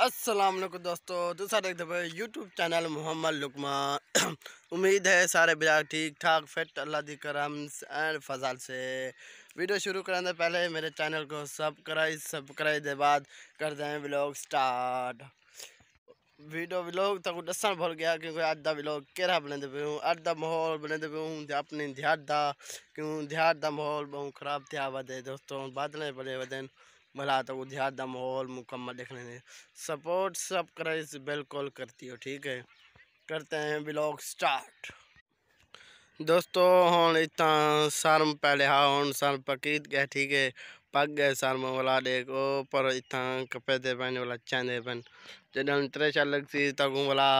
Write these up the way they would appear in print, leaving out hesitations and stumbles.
अस्सलाम वालेकुम दोस्तों, दूसरा देखते पे यूट्यूब चैनल मोहम्मद लुकमान। उम्मीद है सारे बिल्कुल ठीक ठाक फिट अल्लाह दी करम एंड फजल से। वीडियो शुरू करने से पहले मेरे चैनल को सब्सक्राइब दे बाद कर दें व्लॉग स्टार्ट। व्लॉग तक दसन भूल गया क्योंकि अज का व्लॉग केरा बनाते पे हूँ, अज का माहौल बनाते पे हूँ अपने देहात का, क्यों देहात का माहौल बहुत खराब थे वधे दोस्तों, बादल बड़े वधन भला तो देहात का माहौल मुकम्मल देखने में सपोर्ट सब्सक्राइब बिल्कुल करती हो। ठीक है, करते हैं व्लॉग स्टार्ट दोस्तों। हूँ इतना शर्म पहले हाँ हूँ शर्म पकीत गए, ठीक है, पक गए शर्म वाला देखो पर इतना कपड़े पहने वाला चांदे पहन जब त्रेशा लगती तक वाला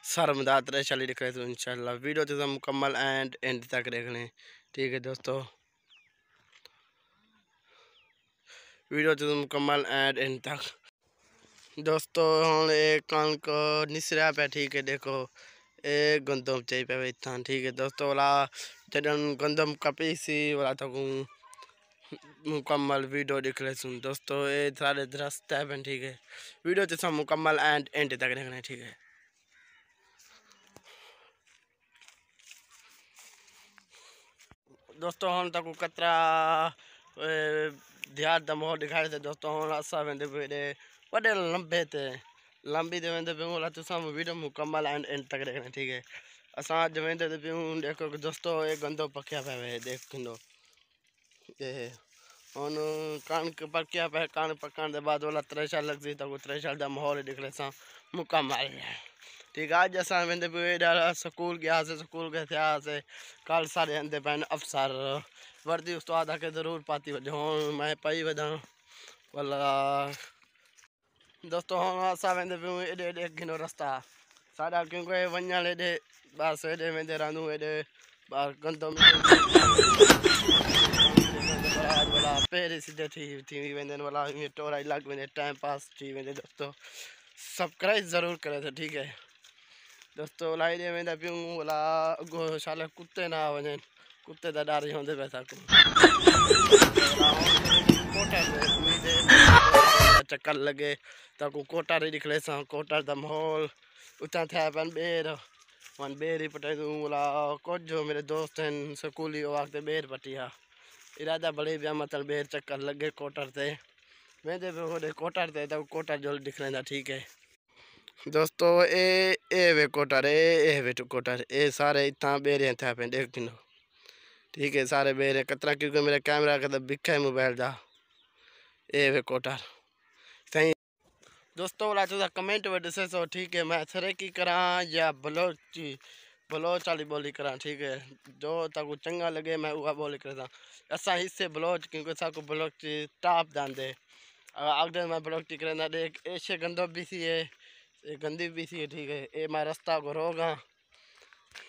शर्मदार त्रेशा दिख रहे। तो इंशाल्लाह वीडियो तो मुकम्मल एंड तक देख लें। ठीक है दोस्तों, वीडियो तो मुकम्मल एंड तक दोस्तों। हूँ एक कणक निसरा पे, ठीक है, देखो एक गंदम चाहिए पे इतना। ठीक है दोस्तों, वाला जडन गंदम कपी सी वाला तक मुकम्मल वीडियो दिख रहे सुन दोस्तों। ये सारे दरस्त है, ठीक है, वीडियो तो सब मुकम्मल एंड तक देखना है। ठीक है दोस्तों, हम तक कतरा देहात का माहौल दिखाए थे दोस्तों। हम असा वेंदे पे वडे लंबे थे लंबी दे वेंदे पे वाला तो सब वीडियो मुकम्मल एंड तक देखना है। ठीक है, असा अज वेंदे पे देखो दोस्तों, एक गंदो पकिया पे देख किलो ये हूँ कणक पकिया पे, कणक पकने के बाद वाला त्रेशा लगती तो त्रेशा का माहौल दिख रहे सा मुकम्मल। ठीक है, अज अस वेंदे पे स्कूल गया से स्कूल गए थे कल सारे आंदे पैन अफसर वर्दी उस्ताद आके जरूर पाती वजह हूँ मैं पाई वजा वाला दोस्तों। हम अस वेंदे पे एडे एडे घिनो रस्ता साढ़ा क्योंकि वजन एडे बस एडे वेंदे रहूँ एडे गंदम वाला पेर सीधे थी वेंदे वाला टोराई लग वेंदे टाइम पास थी वेंदे दोस्तों। सब्सक्राइब जरूर करे थे। ठीक है दोस्तों, लाई दे वेंदा पियूं वाला अगो शाले कुत्ते ना वजन कुत्ते दा डर होंदे पैसा को चक्कर लगे ताकू कोटार दिखले सा कोटार दा माहौल उतना था पन बेर वन बेर ही पटे वाला कुछ जो मेरे दोस्त हैं स्कूली वक्त बेर पटिया इरादा बड़े भी मतलब बेर चक्कर लगे कोटर से वेंदे पे कोटर से तो कोटर जो दिख लेंदा। ठीक है दोस्तों, ए वे कोटर ए वे टू कोटर ए सारे इतना बेरे थे पे देख किलो। ठीक है, सारे बेरे कतरा क्योंकि मेरे कैमरा का तो बिखा है मोबाइल का ए वे कोटर सही दोस्तों। वाला तो कमेंट में दसे सो। ठीक है, मैं सरेकी करा या बलोच वाली बोली करा। ठीक है, जो तक चंगा लगे मैं वह बोली करता असा हिस्से बलोच क्योंकि साको बलोच टाप दांदे अगर मैं बलोच करना देख ऐसे गंदो भी सी है गंदी भी सी है। ठीक है, ये मैं रास्ता को रोगा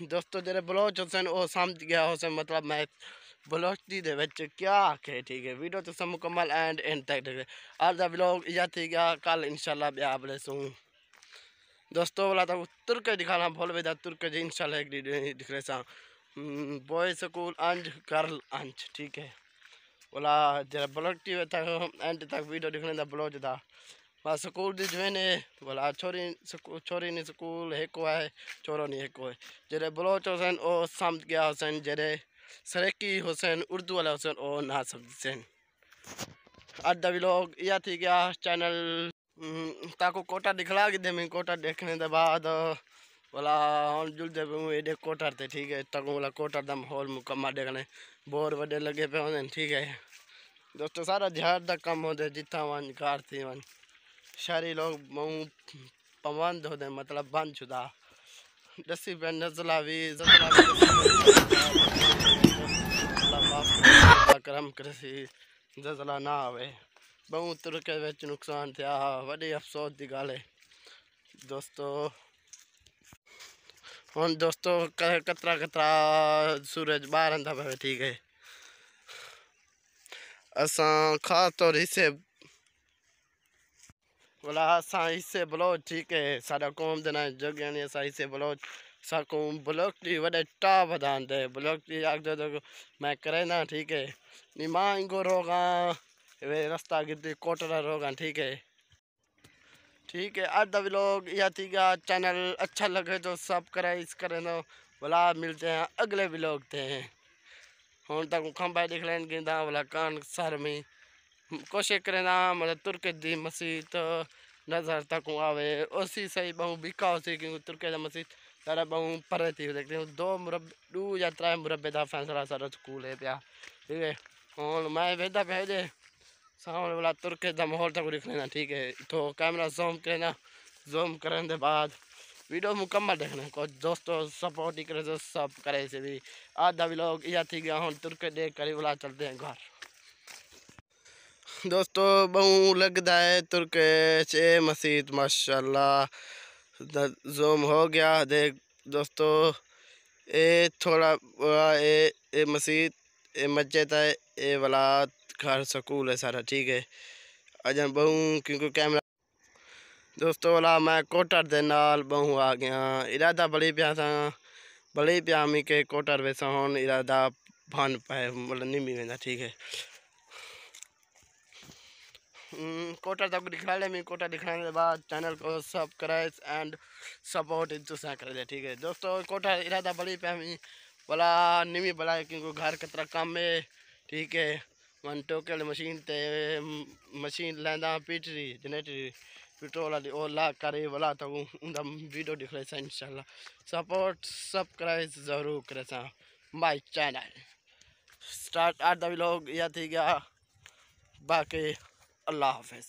दोस्तों जरे बलोच हुसैन वो समझ गया हुसैन मतलब मैं बलोची दे विच क्या आखे। ठीक है, वीडियो तो सब मुकम्मल एंड तक देखे आज का व्लॉग यह थी गया कल इंशाल्लाह ब्याह बड़े सू दोस्तों। वाला तो तुर्क दिखाना भूल बेदा तुर्क इंशाल्लाह एक दिख रहे सा बॉय स्कूल अंज गर्ल अंज। ठीक है, बोला जरा बलोची एंड तक वीडियो दिखने का बलोच था बस स्कूल दी जो ने बोला छोरी नहीं स्कूल एक है छोरो नहीं एक है जरे बलोच हुसैन ओ समझ गया हुसैन जरे सरेकी हुसैन उर्दू वाला हुसैन ओ ना समझ अज का व्लॉग यह थी गया चैनल ताको कोटा दिखला के दे कोटा देखने के बाद बोला हम जुलते पे हूँ एडे कोटर थे। ठीक है, तक बोला कोटर का माहौल मुकम्मल देखने बोर वडे लगे पे होने। ठीक है दोस्तों, सारा जहाज का कम होते जितना वन कार थी वन शहरी लोग मुँह पवंद होते मतलब बंद शुदा दसी पे नजला भी करम कृषि जजला ना आवे बहुत तुर्के विच नुकसान थे वही अफसोस की गल है दोस्तों। हम दोस्तों कतरा कतरा सूरज बाहर आंदा पे। ठीक है, असा खास तौर हिस्से बोला असा हिस्से बलोच। ठीक है, साडा कौम देना जग यानी असा हिस्से बलोच साको ब्लॉक टी वडे टा बदान दे ब्लॉक टी आग दो मैं करे ना। ठीक है, निमा इंगो रोगा वे रास्ता गिद्दी कोटरा रोगा। ठीक है ठीक है। आज दा व्लॉग या थी गया। चैनल अच्छा लगे तो सब्सक्राइब करें दो। बोला मिलते हैं अगले व्लॉग थे। हूँ तक खंबा दिख लें गिंदा बोला कान सर में कोशिश करें ना मतलब तुर्के दी मस्जिद नज़र तक आवे उसी सही बहु बिका उसी क्योंकि तुर्के दा मस्जिद तारा बहु परे थी देखते हैं 2 या 3 मुरब्बे दा फैसला सारा स्कूल है पिया। ठीक है हूँ मैं वेदा भेजे सामने वाला तुर्के दा माहौल तक दिख लेना। ठीक है तो कैमरा जूम करना जूम करने के बाद वीडियो मुकम्मल देखना कुछ दोस्तों सपोर्ट ही करे तो सब करे से भी आधा व्लॉग या थी गया हूँ तुर्के देख कर बोला चलते हैं घर। दोस्तों बहु लगता है तुर्के से मस्जिद माशाल्लाह जूम हो गया देख दोस्तों ये थोड़ा ये मस्जिद ये मस्जिद है ये वाला घर स्कूल है सारा। ठीक है अजन बहु क्योंकि कैमरा दोस्तों वाला मैं कोटर दे नाल बहु आ गया इरादा बड़ी प्या था बड़ी प्या मी के कोटर वैसा होन इरादा भान पाए मतलब नहीं भी वेंदा। ठीक है कोटा तक दिखाने में कोटा दिखाने के बाद चैनल को सब्सक्राइब एंड सपोर्ट इंतजार कर दे। ठीक है दोस्तों कोटा इरादा बड़ी पे हमें बोला निमी बोला क्योंकि घर कतरा काम है। ठीक है वन टोकल मशीन ते मशीन लेंदा पीटरी जनरेटर पेट्रोल वाली ओ ला करे बोला तो उनका वीडियो दिख रहा है इंशाल्लाह सपोर्ट सब्सक्राइब जरूर करे सा माय चैनल स्टार्ट आठ द व्लॉग या थी गया बाकी अल्लाह हाफिज।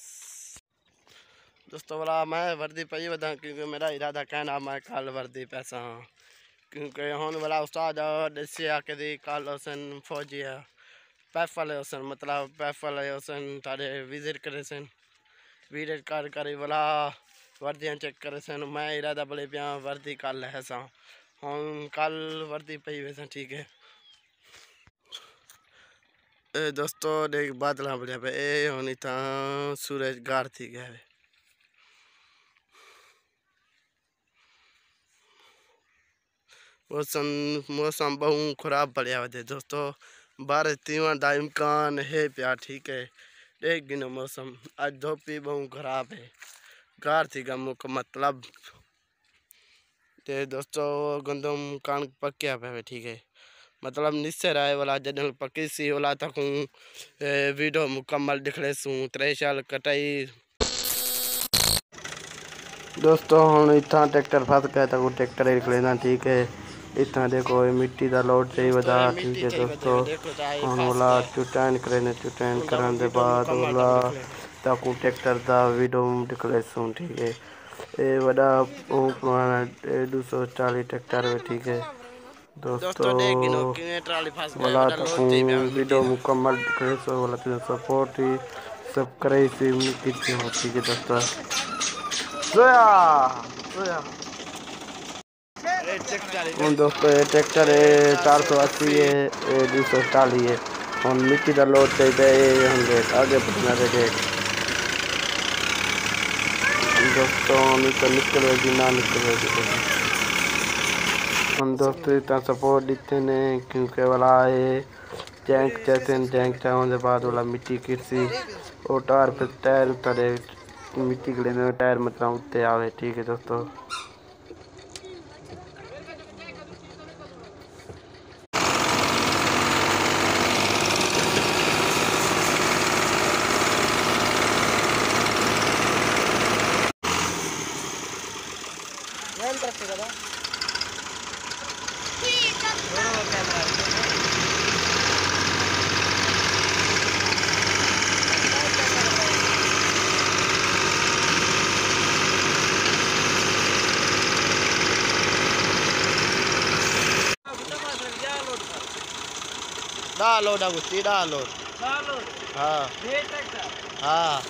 दोस्तों बोला मैं वर्दी पे बता क्योंकि मेरा इरादा कहना मैं कल वर्दी पैसा हाँ क्योंकि हूँ वाला उस्ताद देसी आके दी कल हुसन फौजी है पैफल है हुसन मतलब पैफल है हुसन तारे विजिट करे सन विजिट कर बोला वर्दियाँ चेक करे सन मैं इरादा बोले पिया वर्दी कल है सा हूँ कल वर्दी पे वैसा। ठीक है दोस्तों देख बादल बढ़िया पे ए होनी था सूरज गार थी गया है। मौसम बहु खराब बढ़िया होते दोस्तों बारिश तीवन का इम्कान है प्या। ठीक है देख गिनो मौसम आज धोपी बहु खराब है गार थी गमू का मतलब ते दोस्तों गंदम कणक पक्या पे। ठीक है मतलब निश्चय राय वाला जडल पकी सी वाला तक वीडियो मुकम्मल दिख रहे सू 3 साल कटाई दोस्तों हम इतना ट्रैक्टर फंस गया था ट्रैक्टर ही लेना। ठीक है इतना देखो मिट्टी का लोड चाहिए बता। ठीक है दोस्तों हम वाला चुटान करें चुटान करने के बाद वाला ताकू ट्रैक्टर का वीडियो दिख रहे सू। ठीक है ये बड़ा पुराना 240 ट्रैक्टर है। ठीक है दोस्तों वाला तक वीडियो मुकम्मल करे सो वाला तो सपोर्ट ही सब करे से कितनी होती है दोस्तों सोया सोया दोस्तों ये ट्रैक्टर है 480 है 240 है हम मिट्टी का लोड चाहिए हम देख आगे बढ़ना देख दोस्तों निकल ना निकल हम दोस्तों इतना सपोर्ट देते ने क्योंकि वाला है टैंक जैसे टैंक चाहों बाद वाला मिट्टी किसी और टायर पे टायर उतारे मिट्टी के लिए टायर मतलब उतरे आवे। ठीक है दोस्तों डालोड आगुती डालोड हाँ हाँ